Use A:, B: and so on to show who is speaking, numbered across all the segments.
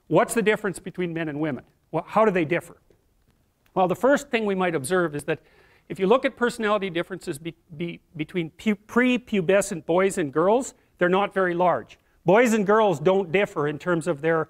A: What's the difference between men and women? Well, how do they differ? Well, the first thing we might observe is that if you look at personality differences between prepubescent boys and girls, they're not very large. Boys and girls don't differ in terms of their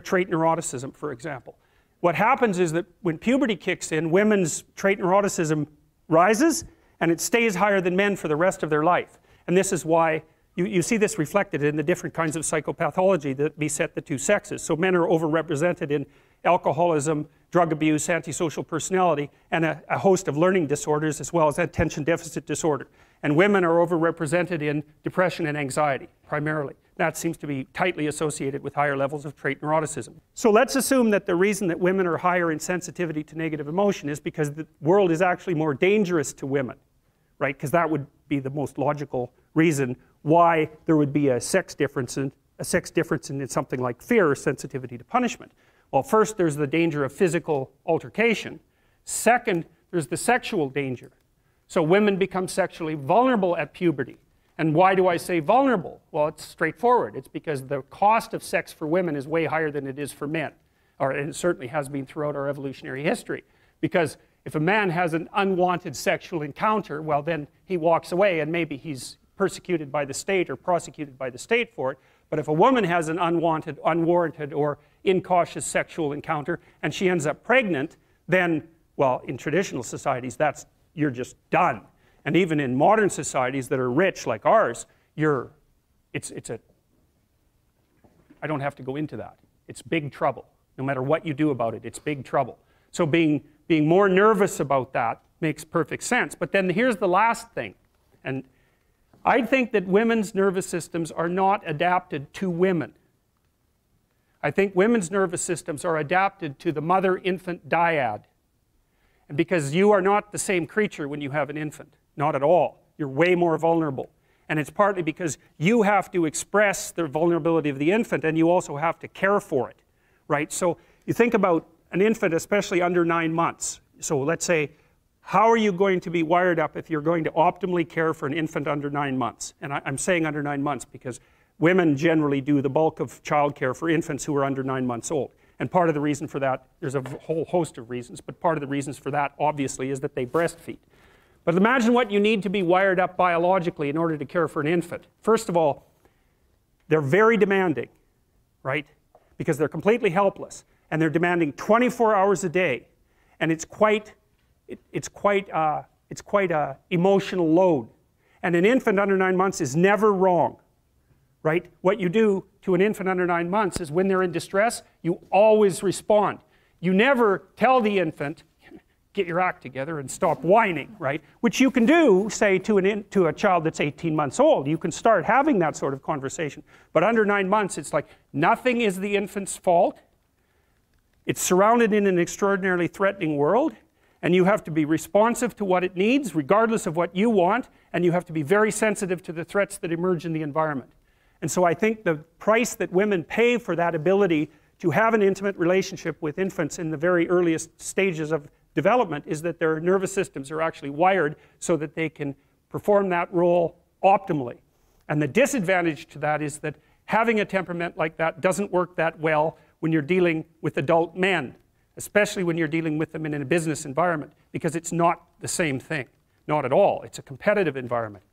A: trait neuroticism, for example. What happens is that when puberty kicks in, women's trait neuroticism rises, and it stays higher than men for the rest of their life. And this is why you see this reflected in the different kinds of psychopathology that beset the two sexes. So men are overrepresented in alcoholism, drug abuse, antisocial personality, and a host of learning disorders, as well as attention deficit disorder. And women are overrepresented in depression and anxiety, primarily. That seems to be tightly associated with higher levels of trait neuroticism. So let's assume that the reason that women are higher in sensitivity to negative emotion is because the world is actually more dangerous to women, right? Because that would be the most logical reason why there would be a sex difference in something like fear or sensitivity to punishment. Well, first, there's the danger of physical altercation. Second, there's the sexual danger. So women become sexually vulnerable at puberty. And why do I say vulnerable? Well, it's straightforward. It's because the cost of sex for women is way higher than it is for men. And it certainly has been throughout our evolutionary history. Because if a man has an unwanted sexual encounter, well, then he walks away and maybe he's persecuted by the state or prosecuted by the state for it. But if a woman has an unwanted, unwarranted, or incautious sexual encounter and she ends up pregnant, then, well, in traditional societies, you're just done. And even in modern societies that are rich like ours, I don't have to go into that. It's big trouble. No matter what you do about it, it's big trouble. So being more nervous about that makes perfect sense. But then here's the last thing. And I think that women's nervous systems are not adapted to women. I think women's nervous systems are adapted to the mother-infant dyad. And because you are not the same creature when you have an infant. Not at all. You're way more vulnerable. And it's partly because you have to express the vulnerability of the infant and you also have to care for it, right? So you think about an infant, especially under 9 months. So let's say, how are you going to be wired up if you're going to optimally care for an infant under 9 months? And I'm saying under 9 months because women generally do the bulk of childcare for infants who are under 9 months old. And part of the reason for that, there's a whole host of reasons, but part of the reasons for that, obviously, is that they breastfeed. But imagine what you need to be wired up biologically in order to care for an infant. First of all, they're very demanding, right? Because they're completely helpless. And they're demanding 24 hours a day. And it's quite a emotional load. And an infant under 9 months is never wrong, right? What you do to an infant under 9 months is when they're in distress, you always respond. You never tell the infant, get your act together and stop whining, right? Which you can do, say, to a child that's 18 months old. You can start having that sort of conversation. But under 9 months, it's like nothing is the infant's fault. It's surrounded in an extraordinarily threatening world. And you have to be responsive to what it needs, regardless of what you want. And you have to be very sensitive to the threats that emerge in the environment. And so I think the price that women pay for that ability to have an intimate relationship with infants in the very earliest stages of development is that their nervous systems are actually wired so that they can perform that role optimally. And the disadvantage to that is that having a temperament like that doesn't work that well when you're dealing with adult men, especially when you're dealing with them in a business environment, because it's not the same thing. Not at all. It's a competitive environment.